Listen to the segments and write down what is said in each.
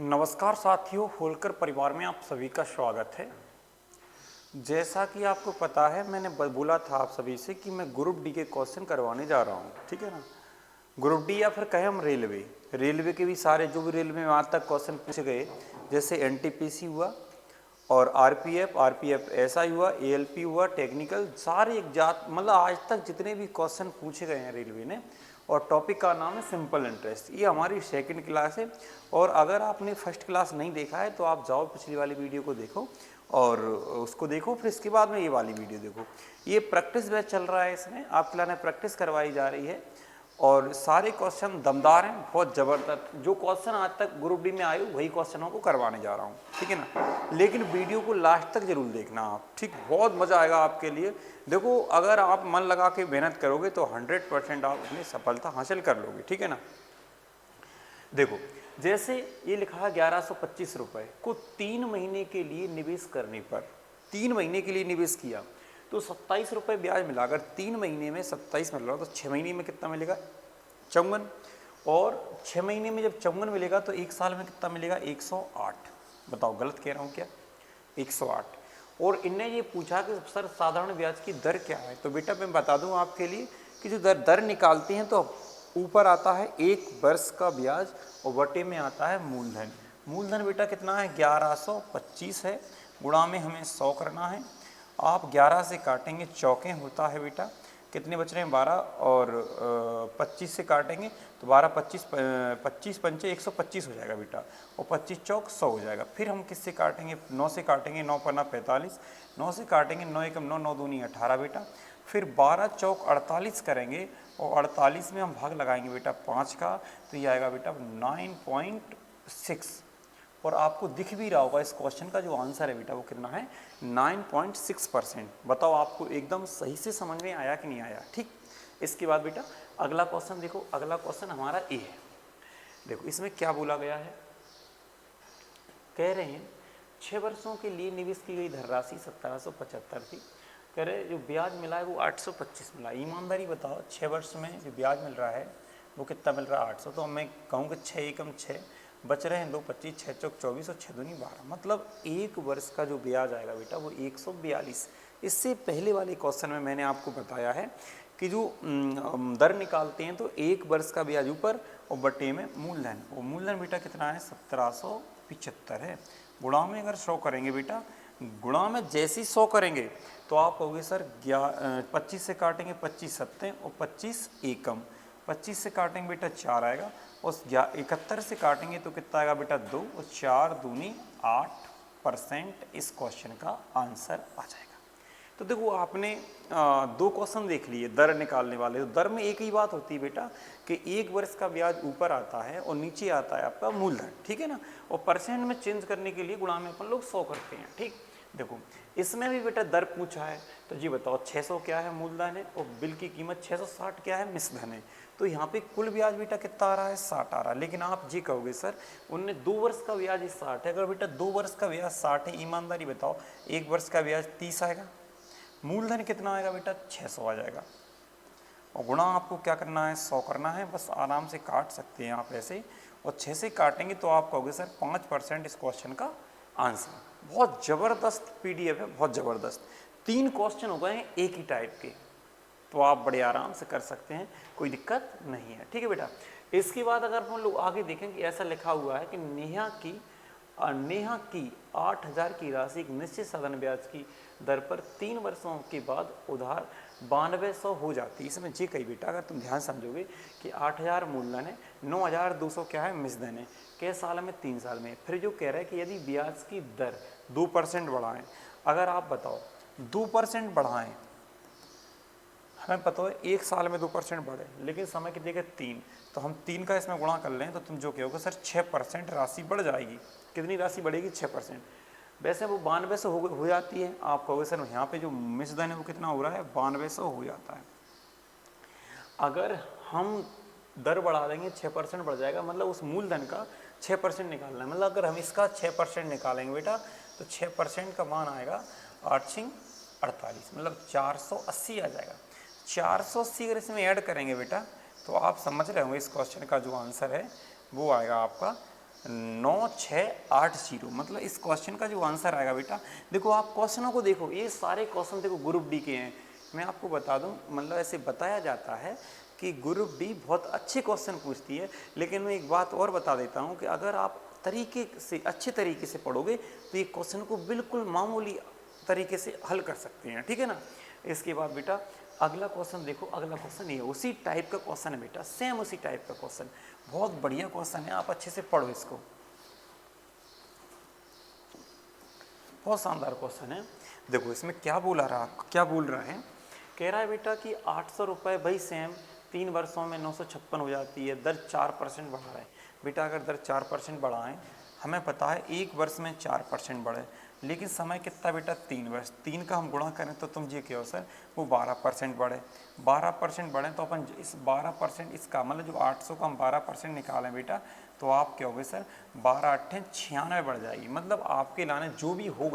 नमस्कार साथियों, होलकर परिवार में आप सभी का स्वागत है। जैसा कि आपको पता है, मैंने बोला था आप सभी से कि मैं ग्रुप डी के क्वेश्चन करवाने जा रहा हूँ, ठीक है ना। ग्रुप डी या फिर कहें हम रेलवे के भी सारे जो भी रेलवे में आज तक क्वेश्चन पूछे गए, जैसे एनटीपीसी हुआ और आरपीएफ एसआई हुआ, एएलपी हुआ, टेक्निकल, सारे एग्जाम मतलब आज तक जितने भी क्वेश्चन पूछे गए हैं रेलवे ने, और टॉपिक का नाम है सिंपल इंटरेस्ट। ये हमारी सेकंड क्लास है, और अगर आपने फर्स्ट क्लास नहीं देखा है तो आप जाओ पिछली वाली वीडियो को देखो और उसको देखो, फिर इसके बाद में ये वाली वीडियो देखो। ये प्रैक्टिस बैच चल रहा है, इसमें आपके लिए प्रैक्टिस करवाई जा रही है और सारे क्वेश्चन दमदार हैं, बहुत ज़बरदस्त। जो क्वेश्चन आज तक ग्रुप डी में आए वही क्वेश्चनों को करवाने जा रहा हूँ, ठीक है ना। लेकिन वीडियो को लास्ट तक जरूर देखना आप, ठीक, बहुत मज़ा आएगा आपके लिए। देखो, अगर आप मन लगा के मेहनत करोगे तो 100% आप अपनी सफलता हासिल कर लोगे, ठीक है ना। देखो, जैसे ये लिखा है 1125 रुपये को 3 महीने के लिए निवेश करने पर, 3 महीने के लिए निवेश किया तो 27 रुपये ब्याज मिला। अगर 3 महीने में 27 मिल रहा तो 6 महीने में कितना मिलेगा? 54। और 6 महीने में जब 54 मिलेगा तो 1 साल में कितना मिलेगा? 108। बताओ, गलत कह रहा हूँ क्या? 108। और इनने ये पूछा कि सर साधारण ब्याज की दर क्या है, तो बेटा मैं बता दूं आपके लिए कि जो दर निकालते हैं तो ऊपर आता है 1 वर्ष का ब्याज और बटे में आता है मूलधन। मूलधन बेटा कितना है? 1125 है, गुणा में हमें 100 करना है। आप 11 से काटेंगे, चौके होता है बेटा, कितने बच रहे हैं? 12, और 25 से काटेंगे तो 12 25 पंचे 125 हो जाएगा बेटा, और 25 चौक 100 हो जाएगा। फिर हम किससे काटेंगे? 9 से काटेंगे, 9 पन्ना 45, 9 से काटेंगे, 9 एकम 9, 9 दूनी 18 बेटा। फिर 12 चौक 48 करेंगे और 48 में हम भाग लगाएंगे बेटा 5 का, तो ये आएगा बेटा 9.6। और आपको दिख भी रहा होगा इस क्वेश्चन का जो आंसर है बेटा वो कितना है? 9.6%। बताओ, आपको एकदम सही से समझ में आया कि नहीं आया? ठीक। इसके बाद बेटा अगला क्वेश्चन देखो, अगला क्वेश्चन हमारा ए है। देखो इसमें क्या बोला गया है, कह रहे हैं 6 वर्षों के लिए निवेश की गई धनराशि 1775 थी। कह रहे जो ब्याज मिला है वो 825 मिला। ईमानदारी बताओ, 6 वर्ष में जो ब्याज मिल रहा है वो कितना मिल रहा है? 800। तो मैं कहूँ कि 6 एकम 6, बच रहे हैं 2 25, 6 चौक 24 और 6 दूनी 12। मतलब 1 वर्ष का जो ब्याज आएगा बेटा वो 142। इससे पहले वाले क्वेश्चन में मैंने आपको बताया है कि जो दर निकालते हैं तो 1 वर्ष का ब्याज ऊपर और बटे में मूलधन। वो मूलधन बेटा कितना है? 1775 है। गुणा में अगर 100 करेंगे बेटा, गुणा में जैसे ही 100 करेंगे तो आप कहोगे सर 25 से काटेंगे 25 सत्ते और 25 एकम, 25 से काटेंगे बेटा 4 आएगा, और 71 से काटेंगे तो कितना आएगा बेटा? 2, और 4 दूनी 8%। इस क्वेश्चन का आंसर आ जाएगा। तो देखो, आपने 2 क्वेश्चन देख लिए दर निकालने वाले। तो दर में एक ही बात होती है बेटा कि 1 वर्ष का ब्याज ऊपर आता है और नीचे आता है आपका मूलधन, ठीक है ना। और परसेंट में चेंज करने के लिए गुणा में अपन लोग 100 करते हैं, ठीक। देखो इसमें भी बेटा दर पूछा है, तो जी बताओ 600 क्या है? मूलधन है, और बिल की कीमत 660 क्या है? मिश्रधन है। तो यहाँ पे कुल ब्याज बेटा कितना आ रहा है? 60 आ रहा है। लेकिन आप जी कहोगे सर उनने 2 वर्ष का ब्याज 60 है। अगर बेटा 2 वर्ष का ब्याज 60 है, ईमानदारी बताओ 1 वर्ष का ब्याज 30 आएगा, मूलधन कितना आएगा बेटा? 600 आ जाएगा, और गुणा आपको क्या करना है? 100 करना है। बस आराम से काट सकते हैं आप ऐसे, और 6 से काटेंगे तो आप कहोगे सर 5% इस क्वेश्चन का आंसर। बहुत ज़बरदस्त पीडीएफ है, बहुत ज़बरदस्त। 3 क्वेश्चन हो गए हैं एक ही टाइप के, तो आप बड़े आराम से कर सकते हैं, कोई दिक्कत नहीं है, ठीक है बेटा। इसके बाद अगर हम लोग आगे देखें कि ऐसा लिखा हुआ है कि नेहा की 8000 की राशि एक निश्चित साधारण ब्याज की दर पर 3 वर्षों के बाद उधार 9200 हो जाती है। इसमें जी कही बेटा, अगर तुम ध्यान समझोगे कि 8000 मूलधन है, 9200 क्या है? मिश्रधन है। किस साल में? 3 साल में। फिर जो कह रहा है कि यदि ब्याज की दर 2% बढ़ाएं, अगर आप बताओ 2% बढ़ाएं, हमें पता है 1 साल में 2% बढ़े, लेकिन समय की जगह 3, तो हम 3 का इसमें गुणा कर लें तो तुम जो कहोगे सर 6% राशि बढ़ जाएगी। कितनी राशि बढ़ेगी? 6%। वैसे वो 9200 हो जाती है। आप कहोगे सर यहाँ पे जो मिश्रधन है वो कितना हो रहा है? 9200 हो जाता है। अगर हम दर बढ़ा देंगे 6% बढ़ जाएगा, मतलब उस मूलधन का 6% निकालना है। मतलब अगर हम इसका 6% निकालेंगे बेटा तो 6% का मान आएगा 8×48, मतलब 480 आ जाएगा। 480 अगर इसमें ऐड करेंगे बेटा तो आप समझ रहे होंगे इस क्वेश्चन का जो आंसर है वो आएगा आपका 9680। मतलब इस क्वेश्चन का जो आंसर आएगा बेटा, देखो आप क्वेश्चनों को देखो, ये सारे क्वेश्चन देखो ग्रुप डी के हैं। मैं आपको बता दूं, मतलब ऐसे बताया जाता है कि ग्रुप डी बहुत अच्छे क्वेश्चन पूछती है, लेकिन मैं एक बात और बता देता हूं कि अगर आप तरीके से अच्छे तरीके से पढ़ोगे तो ये क्वेश्चन को बिल्कुल मामूली तरीके से हल कर सकते हैं, ठीक है ना। इसके बाद बेटा अगला क्वेश्चन देखो, अगला क्वेश्चन ये उसी टाइप का क्वेश्चन है बेटा, सेम उसी टाइप का क्वेश्चन, बहुत बढ़िया क्वेश्चन है, आप अच्छे से पढ़ो इसको, बहुत शानदार क्वेश्चन है। देखो इसमें क्या बोल रहा है, कह रहा है बेटा कि 800 रुपये भाई सेम 3 वर्षों में 956 हो जाती है, दर 4% बढ़ा रहा है। बेटा अगर दर 4% बढ़ाएं, हमें पता है एक वर्ष में 4% बढ़े, लेकिन समय कितना बेटा 3 वर्ष, 3 का हम गुणा करें तो तुम ये कहो सर वो 12% बढ़े, 12% बढ़े तो अपन इस 12% इसका मतलब जो 800 का हम 12% निकालें बेटा, तो आप क्या होगे सर 12 8 96 बढ़ जाएगी। मतलब आपके लाने जो भी हो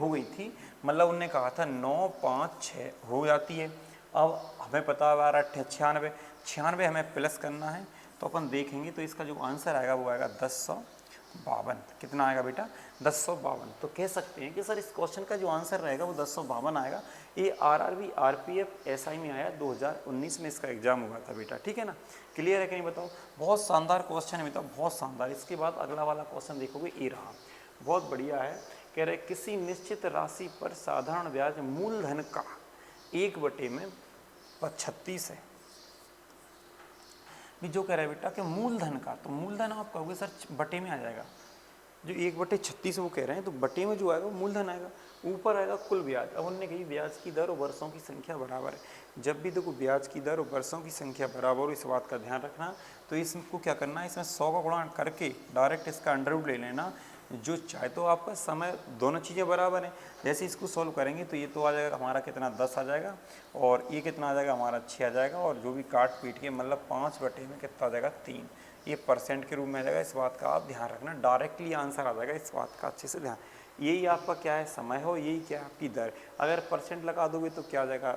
गई थी, मतलब उनने कहा था 9 5 6 हो जाती है। अब हमें पता है 12 8 96, 96 हमें प्लस करना है, तो अपन देखेंगे तो इसका जो आंसर आएगा वो आएगा 1052। कितना आएगा बेटा 1052। तो कह सकते हैं कि सर इस क्वेश्चन का जो आंसर रहेगा वो 1052 आएगा। ये आरआरबी आरपीएफ एसआई में आया, 2019 में इसका एग्जाम हुआ था बेटा, ठीक है ना। क्लियर है कि नहीं बताओ, बहुत शानदार क्वेश्चन है बेटा, बहुत शानदार। इसके बाद अगला वाला क्वेश्चन देखोगे, ये रहा, बहुत बढ़िया है। कह रहे किसी निश्चित राशि पर साधारण ब्याज मूलधन का 1/36 है। भी जो कह रहा है बेटा कि मूलधन का, तो मूलधन आप कहोगे सर बटे में आ जाएगा, जो 1/36 वो कह रहे हैं, तो बटे में जो आएगा वो मूलधन आएगा, ऊपर आएगा कुल ब्याज। अब उन्होंने कही ब्याज की दर और वर्षों की संख्या बराबर है। जब भी देखो ब्याज की दर और वर्षों की संख्या बराबर हो, इस बात का ध्यान रखना। तो इसको क्या करना है, इसमें 100 का गुणा करके डायरेक्ट इसका अंडरवुड ले लेना, जो चाहे तो आपका समय दोनों चीज़ें बराबर हैं। जैसे इसको सॉल्व करेंगे तो ये तो आ जाएगा हमारा कितना 10 आ जाएगा, और ये कितना आ जाएगा हमारा 6 आ जाएगा, और जो भी काट पीट के मतलब 5 बटे में कितना आ जाएगा 3, ये परसेंट के रूप में आ जाएगा। इस बात का आप ध्यान रखना, डायरेक्टली आंसर आ जाएगा, इस बात का अच्छे से ध्यान। यही आपका क्या है समय हो, यही क्या है आपकी दर। अगर परसेंट लगा दोगे तो क्या आ जाएगा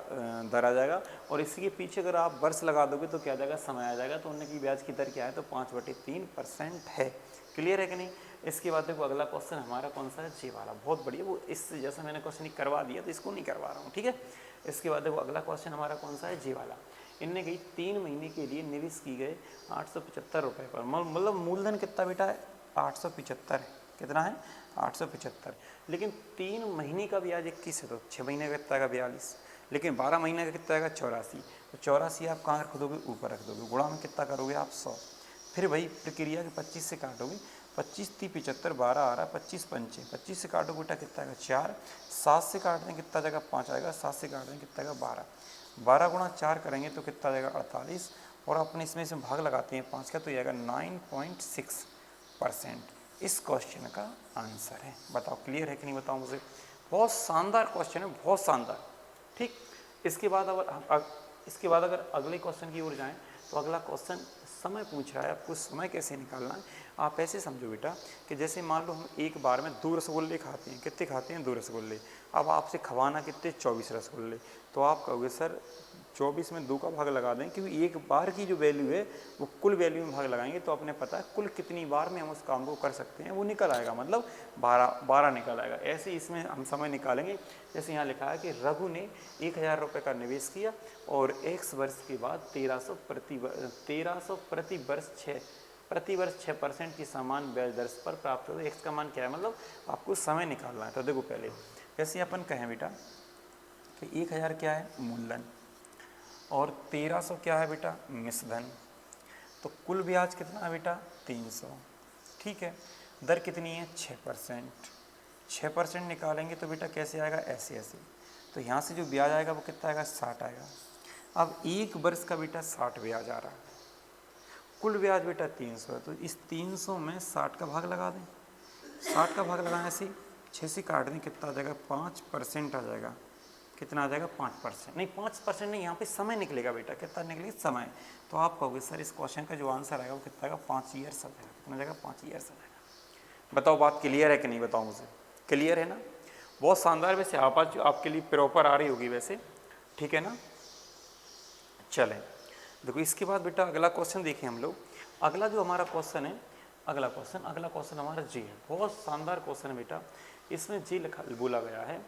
दर आ जाएगा, और इसी के पीछे अगर आप वर्ष लगा दोगे तो क्या आ जाएगा समय आ जाएगा। तो उन्होंने की ब्याज की दर क्या है, तो 5/3% है। क्लियर है कि नहीं। इसके बाद देखो अगला क्वेश्चन हमारा कौन सा है, जे वाला, बहुत बढ़िया। वो इस जैसा मैंने क्वेश्चन करवा दिया तो इसको नहीं करवा रहा हूँ, ठीक है। इसके बाद देखो अगला क्वेश्चन हमारा कौन सा है, जे वाला। इनने कही 3 महीने के लिए निवेश की गए 875 रुपये पर, मतलब मूलधन कितना बेटा है 875 है। कितना है 875, लेकिन 3 महीने का ब्याज 21 है, तो 6 महीने का कितना आएगा 42, लेकिन 12 महीने का कितना आएगा 84। तो 84 आप कहाँ रख दोगे, ऊपर रख दोगे, गुणा में कितना करोगे आप 100, फिर वही प्रक्रिया के 25 से काटोगे, 25 3 75, 12 आ रहा है, 25 पंचे 25 से काटो बेटा कितना आएगा 4, 7 से काट दें कितना जाएगा 5 आएगा, 7 से काट दें कितना आएगा 12, 12 गुणा 4 करेंगे तो कितना जाएगा 48, और अपने इसमें से भाग लगाते हैं 5 का, तो आएगा 9.6%। इस क्वेश्चन का आंसर है। बताओ क्लियर है कि नहीं, बताओ मुझे। बहुत शानदार क्वेश्चन है, बहुत शानदार, ठीक। इसके बाद अगर अगले क्वेश्चन की ओर जाएं तो अगला क्वेश्चन समय पूछ रहा है, आपको समय कैसे निकालना है। आप ऐसे समझो बेटा कि जैसे मान लो हम एक बार में 2 रसगुल्ले खाते हैं, कितने खाते हैं 2 रसगुल्ले। अब आपसे खवाना कितने 24 रसगुल्ले, तो आप कहोगे सर 24 में 2 का भाग लगा दें, क्योंकि एक बार की जो वैल्यू है वो कुल वैल्यू में भाग लगाएंगे तो अपने पता है कुल कितनी बार में हम उस काम को कर सकते हैं, वो निकल आएगा, मतलब 12 निकल आएगा। ऐसे इसमें हम समय निकालेंगे। जैसे यहाँ लिखा है कि रघु ने 1000 रुपये का निवेश किया और x वर्ष के बाद 1300 प्रति वर्ष 6% की समान ब्याज दर पर प्राप्त होगा। x का मान क्या है, मतलब आपको समय निकालना है। तो देखो पहले जैसे अपन कहें बेटा कि 1000 क्या है मूलधन और 1300 क्या है बेटा मिश्रधन, तो कुल ब्याज कितना है बेटा 300, ठीक है। दर कितनी है 6%, 6% निकालेंगे तो बेटा कैसे आएगा ऐसे, तो यहाँ से जो ब्याज आएगा वो कितना आएगा 60 आएगा। अब एक वर्ष का बेटा 60 ब्याज आ रहा है, कुल ब्याज बेटा 300 है, तो इस 300 में 60 का भाग लगा दें, 60 का भाग लगाने से 6 से काट दें कितना आ जाएगा 5% आ जाएगा। कितना आ जाएगा 5%, नहीं 5% नहीं, यहाँ पे समय निकलेगा बेटा, कितना निकलेगा समय। तो आप कहोगे सर इस क्वेश्चन का जो आंसर आएगा वो कितना आएगा 5 ईयर्स आ जाएगा। कितना जाएगा 5 ईयर्स आ जाएगा। बताओ बात क्लियर है कि नहीं, बताओ मुझे। क्लियर है ना, बहुत शानदार। वैसे आपके लिए प्रॉपर आ रही होगी वैसे, ठीक है ना। चलें देखो इसके बाद बेटा अगला क्वेश्चन देखें हम लोग। अगला जो हमारा क्वेश्चन है अगला क्वेश्चन हमारा जी है, बहुत शानदार क्वेश्चन है बेटा। इसमें जी लिखा बोला गया है,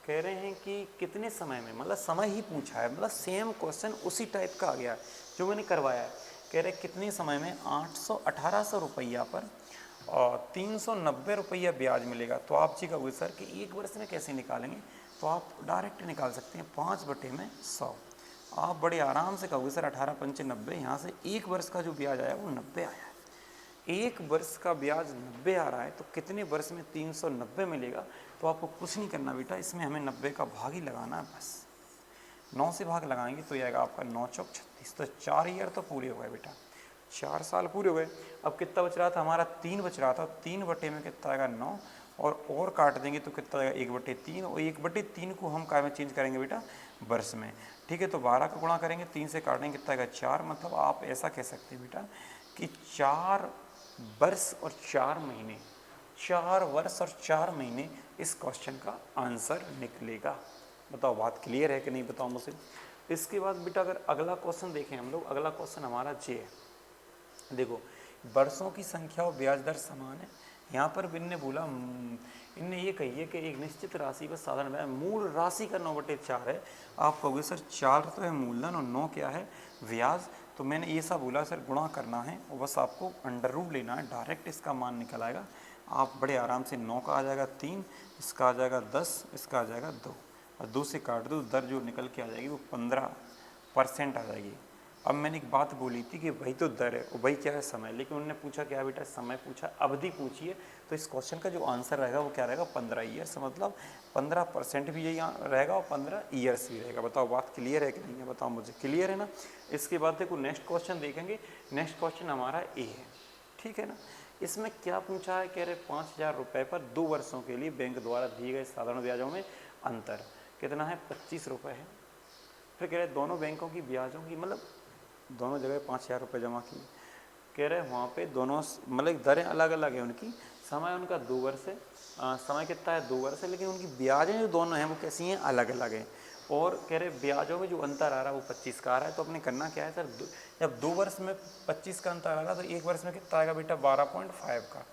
कह रहे हैं कि कितने समय में, मतलब समय ही पूछा है, मतलब सेम क्वेश्चन उसी टाइप का आ गया है जो मैंने करवाया है। कह रहे कितने समय में 1800 रुपया पर और 390 रुपया ब्याज मिलेगा। तो आप जी कहोगे सर कि एक वर्ष में कैसे निकालेंगे, तो आप डायरेक्ट निकाल सकते हैं 5/100। आप बड़े आराम से कहोगे सर 18 पंचे 90, यहाँ से एक वर्ष का जो ब्याज आया वो 90 आया है। एक वर्ष का ब्याज 90 आ रहा है, तो कितने वर्ष में 390 मिलेगा। तो आपको कुछ नहीं करना बेटा, इसमें हमें 90 का भाग ही लगाना है बस। 9 से भाग लगाएंगे तो आएगा आपका 9 चौक 36, तो 4 ईयर तो पूरे हो गए बेटा, 4 साल पूरे हो गए। अब कितना बच रहा था हमारा, 3 बच रहा था, 3 बटे में कितना आएगा 9, और काट देंगे तो कितना आएगा 1/3, और 1/3 को हम काय में चेंज करेंगे बेटा, वर्ष में। ठीक है, तो 12 का गुणा करेंगे, 3 से काटेंगे कितना आएगा 4, मतलब आप ऐसा कह सकते हैं बेटा कि 4 वर्ष और 4 महीने, 4 वर्ष और 4 महीने इस क्वेश्चन का आंसर निकलेगा। बताओ बात क्लियर है कि नहीं, बताओ मुझे। इसके बाद बेटा अगर अगला क्वेश्चन देखें हम लोग, अगला क्वेश्चन हमारा जे है। देखो वर्षों की संख्या और ब्याज दर समान है। यहाँ पर इनने बोला, इनने ये कही है कि एक निश्चित राशि पर साधारण ब्याज, मूल राशि का 9/4 है। आप कहोगे सर 4 तो है मूलधन और 9 क्या है ब्याज। तो मैंने ये सब बोला सर गुणा करना है और बस आपको अंडर रूट लेना है, डायरेक्ट इसका मान निकल आएगा। आप बड़े आराम से 9 का आ जाएगा 3, इसका आ जाएगा 10, इसका आ जाएगा 2, और 2 से काट दो, दर जो निकल के आ जाएगी वो 15% आ जाएगी। अब मैंने एक बात बोली थी कि वही तो दर है और वही क्या है समय, लेकिन उन्होंने पूछा क्या बेटा, समय पूछा, अवधि पूछी है। तो इस क्वेश्चन का जो आंसर रहेगा वो क्या रहेगा, 15 ईयर्स, मतलब 15% भी यही रहेगा और 15 ईयर्स भी रहेगा। बताओ बात क्लियर है कि नहीं है, बताओ मुझे, क्लियर है ना। इसके बाद देखो नेक्स्ट क्वेश्चन देखेंगे। नेक्स्ट क्वेश्चन हमारा ए है, ठीक है ना। इसमें क्या पूछा है, कह रहे 5000 रुपये पर 2 वर्षों के लिए बैंक द्वारा दिए गए साधारण ब्याजों में अंतर कितना है, 25 रुपये है। फिर कह रहे दोनों बैंकों की ब्याजों की, मतलब दोनों जगह 5000 रुपये जमा किए। कह रहे वहाँ पे दोनों मतलब दरें अलग अलग है उनकी, समय उनका 2 वर्ष है, समय कितना है 2 वर्ष है, लेकिन उनकी ब्याजें जो दोनों हैं वो कैसी हैं, अलग अलग हैं। और कह रहे ब्याजों में जो अंतर आ रहा है वो 25 का आ रहा है। तो अपने करना क्या है सर, जब 2 वर्ष में 25 का अंतर आ रहा है तो एक वर्ष में कितना आएगा बेटा, 12.5 का।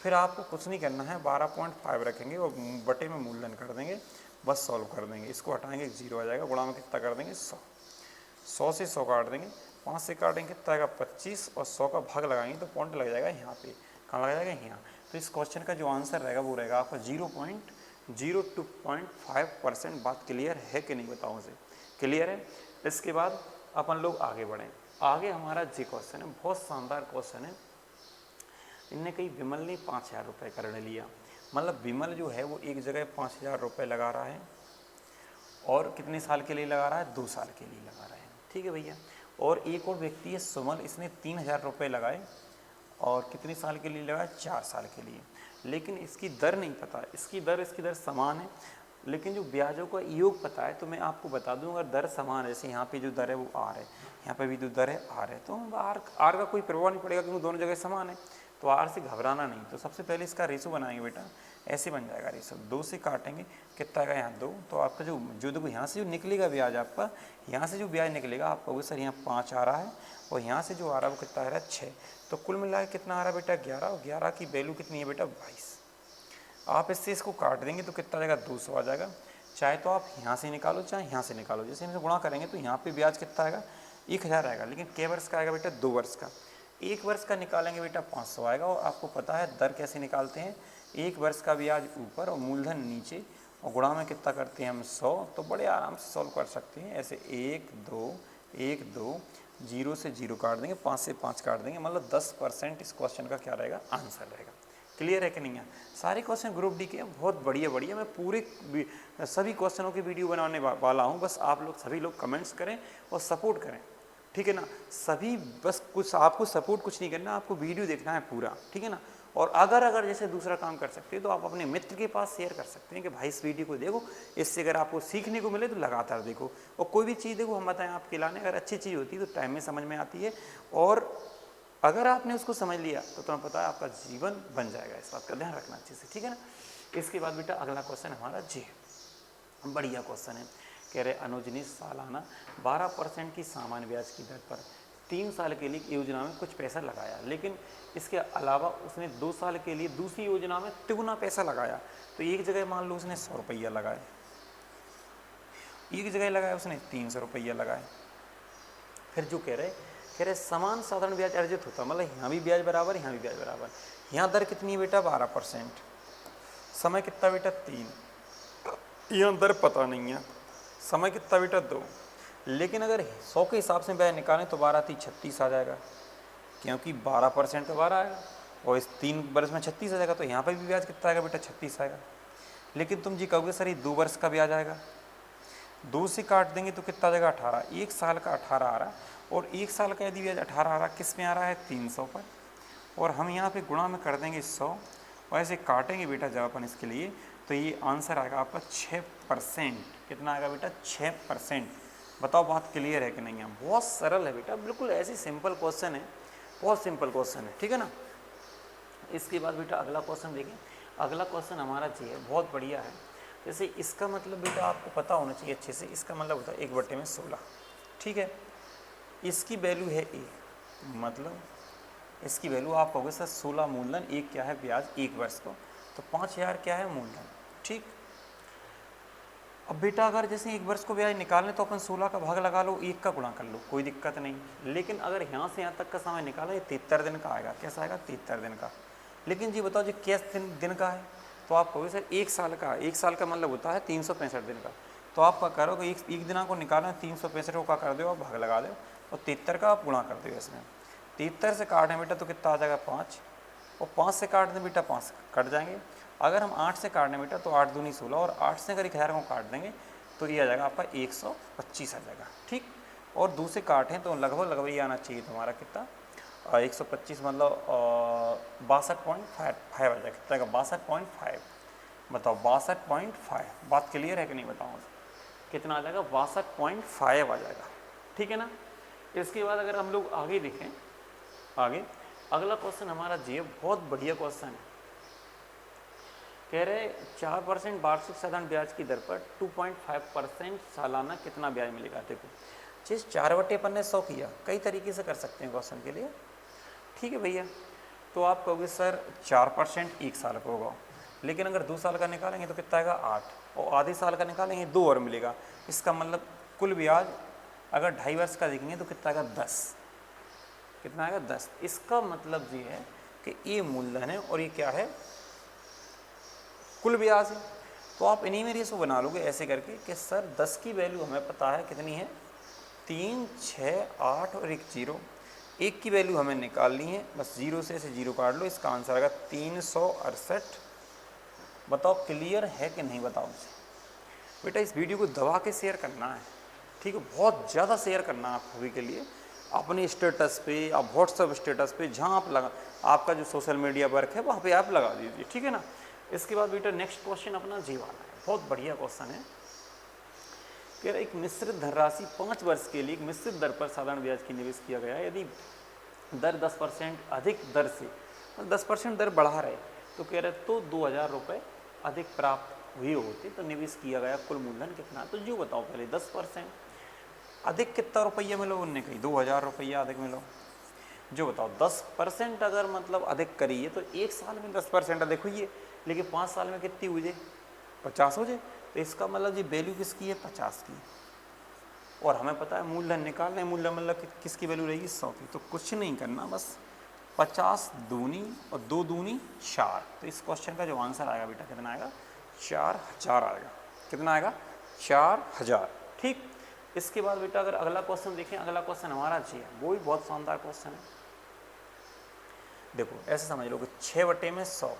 फिर आपको कुछ नहीं करना है, 12.5 रखेंगे और बटे में मूलधन कर देंगे, बस सॉल्व कर देंगे। इसको हटाएंगे 0 आ जाएगा, गुणा में कितना कर देंगे 100, 100 से 100 काट देंगे, 5 से काटेंगे कितना आएगा 25, और 100 का भाग लगाएंगे तो पॉइंट लग जाएगा यहाँ पे, कहाँ लग जाएगा यहाँ। तो इस क्वेश्चन का जो आंसर रहेगा वो रहेगा आपका 0.02.5%। बात क्लियर है कि नहीं, बताओ मुझे, क्लियर है। इसके बाद अपन लोग आगे बढ़ें। आगे हमारा जी क्वेश्चन है, बहुत शानदार क्वेश्चन है। इनने कही विमल ने 5000 रुपये का ऋण लिया, मतलब विमल जो है वो एक जगह 5000 रुपये लगा रहा है, और कितने साल के लिए लगा रहा है, 2 साल के लिए लगा रहा है, ठीक है भैया। और एक और व्यक्ति है सुमन, इसने 3000 रुपये लगाए और कितने साल के लिए लगाए, 4 साल के लिए। लेकिन इसकी दर नहीं पता, इसकी दर समान है, लेकिन जो ब्याजों का योग पता है। तो मैं आपको बता दूं, अगर दर समान है, जैसे यहाँ पे जो दर है वो आर है, यहाँ पे भी जो दर है आर है, तो आर का कोई प्रभाव नहीं पड़ेगा क्योंकि दोनों जगह समान है। तो आर से घबराना नहीं। तो सबसे पहले इसका रेशो बनाएंगे बेटा, ऐसे बन जाएगा रेशो, 2 से काटेंगे कितना आएगा यहाँ 2, तो आपका जो देखो यहाँ से जो निकलेगा ब्याज, आपका यहाँ से जो ब्याज निकलेगा आप कहोगे सर यहाँ 5 आ रहा है, और यहाँ से जो आ रहा है वो कितना आ रहा है 6, तो कुल मिला के कितना आ रहा है बेटा 11, और 11 की वैल्यू कितनी है बेटा 22। आप इससे इसको काट देंगे तो कितना आ जाएगा 200 आ जाएगा। चाहे तो आप यहाँ से निकालो चाहे यहाँ से निकालो, जैसे इनसे गुणा करेंगे तो यहाँ पे ब्याज कितना आएगा 1000 आएगा, लेकिन कै वर्ष का आएगा बेटा 2 वर्ष का। 1 वर्ष का निकालेंगे बेटा 500 आएगा। और आपको पता है दर कैसे निकालते हैं, 1 वर्ष का ब्याज ऊपर और मूलधन नीचे, और गुणा में कितना करते हैं हम 100। तो बड़े आराम से सॉल्व कर सकते हैं ऐसे, 1 2 1 2, 0 से 0 काट देंगे, 5 से 5 काट देंगे, मतलब 10% इस क्वेश्चन का क्या रहेगा, आंसर रहेगा। क्लियर है कि नहीं है। सारे क्वेश्चन ग्रुप डी के हैं, बहुत बढ़िया बढ़िया। मैं पूरे सभी क्वेश्चनों की वीडियो बनाने वाला हूँ, बस आप लोग सभी लोग कमेंट्स करें और सपोर्ट करें, ठीक है ना। सभी बस कुछ आपको सपोर्ट कुछ नहीं करना, आपको वीडियो देखना है पूरा, ठीक है ना। और अगर जैसे दूसरा काम कर सकते हैं तो आप अपने मित्र के पास शेयर कर सकते हैं कि भाई इस वीडियो को देखो, इससे अगर आपको सीखने को मिले तो लगातार देखो। और कोई भी चीज़ देखो, हम बताएं आपके लाने, अगर अच्छी चीज़ होती है तो टाइम में समझ में आती है, और अगर आपने उसको समझ लिया तो तुम्हें पता है आपका जीवन बन जाएगा। इस बात का ध्यान रखना अच्छे से, ठीक है ना। इसके बाद बेटा अगला क्वेश्चन हमारा जी है, बढ़िया क्वेश्चन है। कह रहे अनुज ने सालाना 12% की सामान्य ब्याज की दर पर 3 साल के लिए योजना में कुछ पैसा लगाया, लेकिन इसके अलावा उसने 2 साल के लिए दूसरी योजना में तिगुना पैसा लगाया। तो एक जगह मान लो उसने 100 रुपया लगाए, एक जगह लगाया उसने 300 रुपया लगाए। फिर जो कह रहे समान साधारण ब्याज अर्जित होता, मतलब यहाँ भी ब्याज बराबर, यहाँ भी ब्याज बराबर। यहाँ दर कितनी है बेटा 12%, समय कितना बेटा 3, यहाँ दर पता नहीं है, समय कितना बेटा 2। लेकिन अगर 100 के हिसाब से ब्याज निकालें तो 12 × 36 आ जाएगा, क्योंकि 12% तो 12 आएगा और इस 3 वर्ष में 36 आ जाएगा, तो यहाँ पर भी ब्याज कितना आएगा बेटा 36 आएगा। लेकिन तुम जी कहोगे सर ये 2 वर्ष का ब्याज आएगा, 2 से काट देंगे तो कितना आ जाएगा 18, 1 साल का 18 आ रहा है। और 1 साल का यदि ब्याज 18 आ रहा है, किस में आ रहा है 300 पर, और हम यहाँ पे गुणा में कर देंगे 100 और ऐसे काटेंगे बेटा जब अपन इसके लिए, तो ये आंसर आएगा आपका 6%। कितना आएगा बेटा 6%। बताओ बात क्लियर है कि नहीं है? बहुत सरल है बेटा, बिल्कुल ऐसी सिंपल क्वेश्चन है, बहुत सिंपल क्वेश्चन है, ठीक है ना। इसके बाद बेटा अगला क्वेश्चन देखें। अगला क्वेश्चन हमारा जी है, बहुत बढ़िया है। जैसे इसका मतलब बेटा आपको पता होना चाहिए अच्छे से, इसका मतलब होता है 1/16, ठीक है। इसकी वैल्यू है 1, मतलब इसकी वैल्यू आप कहोगे सर 16 मूलधन, 1 क्या है ब्याज 1 वर्ष को, तो 5000 क्या है मूलधन, ठीक। अब बेटा अगर जैसे 1 वर्ष को ब्याज निकालने तो अपन 16 का भाग लगा लो, 1 का गुणा कर लो, कोई दिक्कत नहीं। लेकिन अगर यहाँ से यहाँ तक का समय निकाला, ये 73 दिन का आएगा। कैसा आएगा 73 दिन का। लेकिन जी बताओ जी किस दिन का है, तो आप कहोगे सर 1 साल का। 1 साल का मतलब होता है 365 दिन का। तो आप क्या करो कि एक दिना को निकालना, 365 को क्या कर दो आप भाग लगा दो और 73 का आप गुणा कर दो इसमें। 73 से काटें बेटा तो कितना आ जाएगा 5, और 5 से काट दें बेटा 5 कट जाएंगे। अगर हम 8 से काट दें बेटा तो 8 दूनी 16, और 8 से अगर 1000 को काट देंगे तो ये आ जाएगा आपका 125 आ जाएगा, ठीक। और 2 से काटें तो लगभग ये आना चाहिए तुम्हारा कितना 125, मतलब 62.5 आ जाएगा। कितना आएगा 62.5। बताओ 62.5, बात क्लियर है कि नहीं बताओ? कितना आ जाएगा 62.5 आ जाएगा, ठीक है ना। इसके बाद अगर हम लोग आगे देखें, आगे अगला क्वेश्चन हमारा जी बहुत बढ़िया क्वेश्चन है। कह रहे 4% वार्षिक साधारण ब्याज की दर पर 2.5% सालाना कितना ब्याज मिलेगा। देखो जिस 4/15 ने 100 किया, कई तरीके से कर सकते हैं क्वेश्चन के लिए, ठीक है भैया। तो आप कहोगे सर 4% 1 साल का होगा, लेकिन अगर 2 साल का निकालेंगे तो कितना आएगा 8, और आधे साल का निकालेंगे 2 और मिलेगा। इसका मतलब कुल ब्याज अगर 2.5 वर्ष का देखेंगे तो कितना आएगा 10। कितना आएगा 10। इसका मतलब ये है कि ये मूलधन है और ये क्या है कुल ब्याज है। तो आप इन्हीं में रेशो बना लोगे ऐसे करके कि सर 10 की वैल्यू हमें पता है कितनी है 3, 6, 8 और 1 0। 1 की वैल्यू हमें निकालनी है, बस 0 से ऐसे 0 काट लो, इसका आंसर आएगा 368। बताओ क्लियर है कि नहीं बताओ मुझे बेटा। इस वीडियो को दबा के शेयर करना है, ठीक है, बहुत ज़्यादा शेयर करना है आप सभी के लिए, अपने स्टेटस पे, आप व्हाट्सएप स्टेटस पे, जहाँ आप लगा आपका जो सोशल मीडिया वर्क है वहाँ पे आप लगा दीजिए, ठीक है ना। इसके बाद बेटा नेक्स्ट क्वेश्चन अपना जी वाला है, बहुत बढ़िया क्वेश्चन है। कह रहा एक मिश्रित धनराशि 5 वर्ष के लिए एक मिश्रित दर पर साधारण ब्याज की निवेश किया गया है। यदि दर 10% अधिक दर से 10% दर बढ़ा रहे तो कह रहे तो 2000 रुपये अधिक प्राप्त हुए होते, तो निवेश किया गया कुल मूलधन कितना। तो जो बताओ पहले 10% अधिक कितना रुपया मिलो, उनने कही 2000 रुपया अधिक मिलो। जो बताओ 10% अगर मतलब अधिक करिए तो 1 साल में 10% अधिक हुई है, लेकिन 5 साल में कितनी हो जाए 50 हो जाए। तो इसका मतलब ये वैल्यू किसकी है 50 की, और हमें पता है मूलधन निकालना है, मूलधन मतलब किसकी वैल्यू रहेगी 100 की। तो कुछ नहीं करना, बस 50 दूनी और 2 दूनी 4। तो इस क्वेश्चन का जो आंसर आएगा बेटा कितना आएगा 4000 आएगा। कितना आएगा 4000, ठीक। इसके बाद बेटा अगर अगला क्वेश्चन देखें, अगला क्वेश्चन हमारा जी है, वो भी बहुत शानदार क्वेश्चन है। देखो ऐसे समझ लो कि 6/100,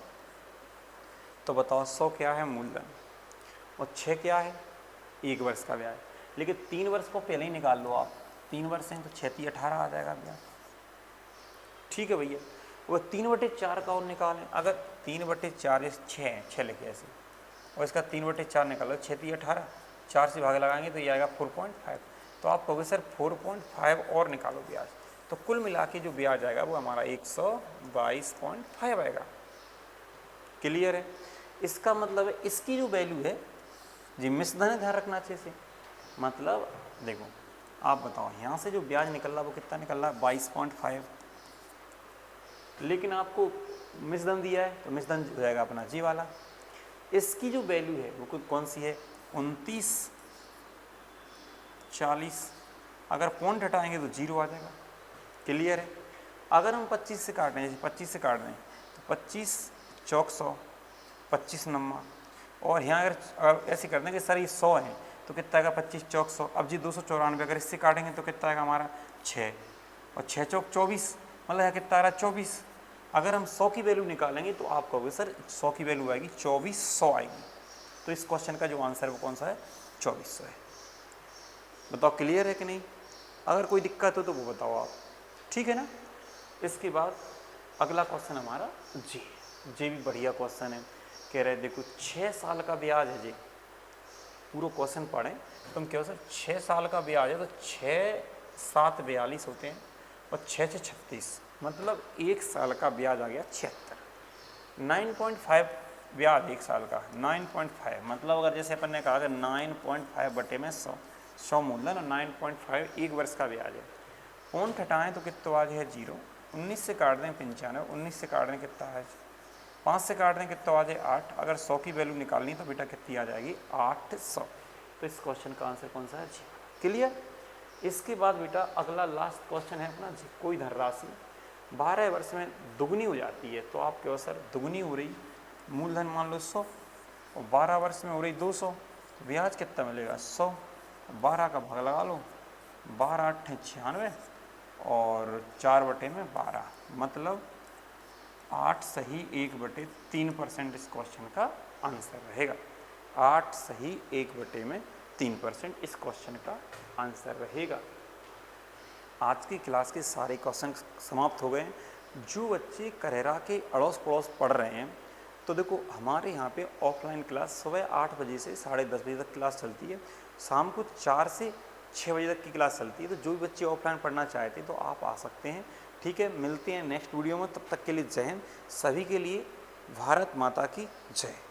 तो बताओ 100 क्या है मूलधन और 6 क्या है 1 वर्ष का ब्याज। लेकिन 3 वर्ष को पहले ही निकाल लो आप, 3 वर्ष हैं तो 6 × 18 आ जाएगा ब्याज, ठीक है भैया। वो 3/4 का और निकालें, अगर 3/4 6 लिखे ऐसे, और इसका 3/4 निकालो 6 × 18, 4 से भाग लगाएंगे तो ये आएगा 4.5। तो आप कहोगे सर 4.5 और निकालो ब्याज, तो कुल मिला के जो ब्याज आएगा वो हमारा 122.5 आएगा। क्लियर है। इसका मतलब है इसकी जो वैल्यू है जी मिश्रधन है, ध्यान रखना अच्छे से। मतलब देखो आप बताओ यहाँ से जो ब्याज निकल रहा है वो कितना निकल रहा है 22.5, लेकिन आपको मिसदन दिया है तो मिसदन हो जाएगा अपना जी वाला। इसकी जो वैल्यू है वो कौन सी है 29.40, अगर पॉइंट हटाएंगे तो 0 आ जाएगा। क्लियर है। अगर हम 25 से काट रहे हैं, जैसे 25 से काट रहे हैं तो 25 चौक 100, 25 नम्मा, और यहाँ अगर ऐसे कर दें कि सर ये 100 है तो कितना आएगा 25 चौक 100। अब जी 294, अगर इससे काटेंगे तो कितना आएगा हमारा 6, और 6 चौक 24, मतलब यहाँ कितना आ रहा है 24। अगर हम 100 की वैल्यू निकालेंगे तो आप कहोगे सर 100 की वैल्यू आएगी 2400 आएगी। तो इस क्वेश्चन का जो आंसर है वो कौन सा है 2400 है। बताओ क्लियर है कि नहीं। अगर कोई दिक्कत हो तो वो बताओ आप, ठीक है ना। इसके बाद अगला क्वेश्चन हमारा जी भी बढ़िया क्वेश्चन है। कह रहे देखो 6 साल का ब्याज है जी, पूरा क्वेश्चन पढ़ें तुम कहो सर 6 साल का ब्याज है तो 6 7 42 होते हैं और 6 6 36, मतलब 1 साल का ब्याज आ गया 76। 9.5 ब्याज 1 साल का 9.5, मतलब अगर जैसे अपन ने कहा कि 9.5 बटे में 100 मूलधन और 9.5 1 वर्ष का ब्याज है। पॉइंट हटाएं तो कितना आज है 0, 19 से काट दें 95, 19 से काट दें कितना है 5 से काट दें कितना आ जाए 8। अगर 100 की वैल्यू निकालनी तो बेटा कितनी आ जाएगी 800। तो इस क्वेश्चन का आंसर कौन सा है जी। क्लियर। इसके बाद बेटा अगला लास्ट क्वेश्चन है अपना जी, कोई धनराशि 12 वर्ष में दुगनी हो जाती है तो आप कहो सर दुगनी हो रही, मूलधन मान लो 100 और 12 वर्ष में हो रही 200, तो ब्याज कितना मिलेगा 100, 12 का भाग लगा लो, 12 8 96 और 4 बटे में 12, मतलब 8 सही 1 बटे 3% इस क्वेश्चन का आंसर रहेगा। 8 सही 1 बटे में 3% इस क्वेश्चन का आंसर रहेगा। आज की क्लास के सारे क्वेश्चन समाप्त हो गए। जो बच्चे करेरा के अड़ोस पड़ोस पढ़ रहे हैं तो देखो हमारे यहाँ पे ऑफलाइन क्लास सुबह 8 बजे से 10:30 बजे तक क्लास चलती है, शाम को 4 से 6 बजे तक की क्लास चलती है। तो जो भी बच्चे ऑफलाइन पढ़ना चाहते हैं तो आप आ सकते हैं, ठीक है। मिलते हैं नेक्स्ट वीडियो में, तब तक के लिए जय हिंद। सभी के लिए भारत माता की जय।